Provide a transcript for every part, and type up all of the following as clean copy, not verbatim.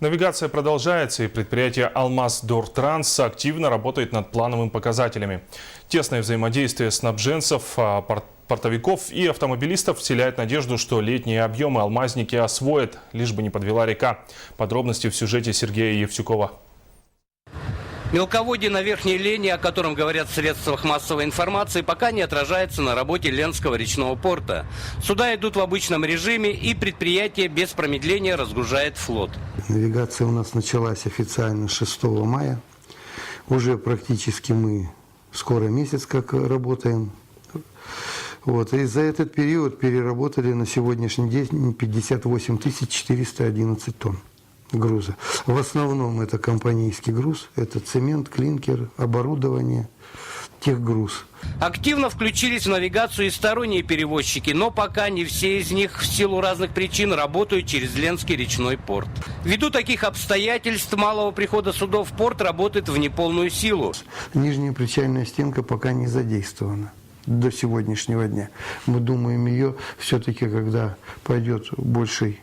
Навигация продолжается, и предприятие «Алмаз-Дортранс» активно работает над плановыми показателями. Тесное взаимодействие снабженцев, портовиков и автомобилистов вселяет надежду, что летние объемы алмазники освоят, лишь бы не подвела река. Подробности в сюжете Сергея Евтюкова. Мелководье на Верхней Лени, о котором говорят в средствах массовой информации, пока не отражается на работе Ленского речного порта. Суда идут в обычном режиме, и предприятие без промедления разгружает флот. Навигация у нас началась официально 6 мая. Уже практически мы скоро месяц как работаем. И за этот период переработали на сегодняшний день 58 411 тонн груза. В основном это компанейский груз, это цемент, клинкер, оборудование, техгруз. Активно включились в навигацию и сторонние перевозчики, но пока не все из них в силу разных причин работают через Ленский речной порт. Ввиду таких обстоятельств малого прихода судов в порт работает в неполную силу. Нижняя причальная стенка пока не задействована до сегодняшнего дня. Мы думаем, ее все-таки, когда пойдет больший,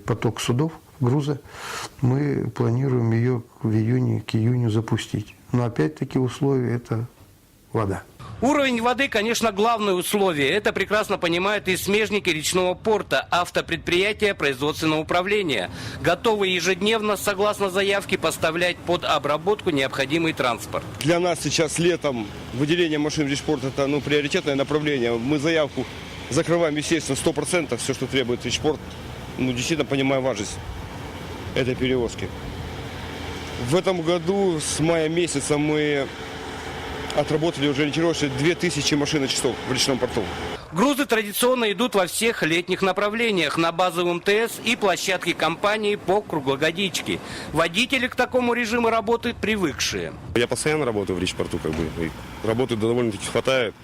поток судов, груза, мы планируем ее к июню запустить. Но опять-таки условие – это вода. Уровень воды, конечно, главное условие. Это прекрасно понимают и смежники речного порта, автопредприятия производственного управления, готовы ежедневно, согласно заявке, поставлять под обработку необходимый транспорт. Для нас сейчас летом выделение машин в речпорт – это приоритетное направление. Мы заявку закрываем, естественно, 100%, все, что требует речпорт. Действительно понимаем важность этой перевозки. В этом году с мая месяца мы отработали уже ориентировочно 2000 машиночасов в речном порту. Грузы традиционно идут во всех летних направлениях, на базовом МТС и площадке компании по круглогодичке. Водители к такому режиму работы привыкшие. Я постоянно работаю в речпорту, и работы довольно-таки хватает.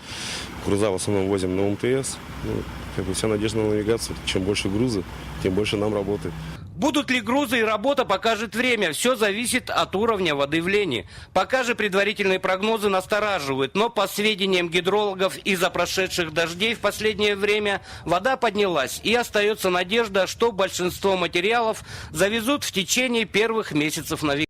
Груза в основном возим на МТС. Вся надежда на навигацию. Чем больше груза, тем больше нам работы. Будут ли грузы и работа, покажет время. Все зависит от уровня воды в Лени. Пока же предварительные прогнозы настораживают. Но по сведениям гидрологов, из-за прошедших дождей в последнее время вода поднялась. И остается надежда, что большинство материалов завезут в течение первых месяцев навигации.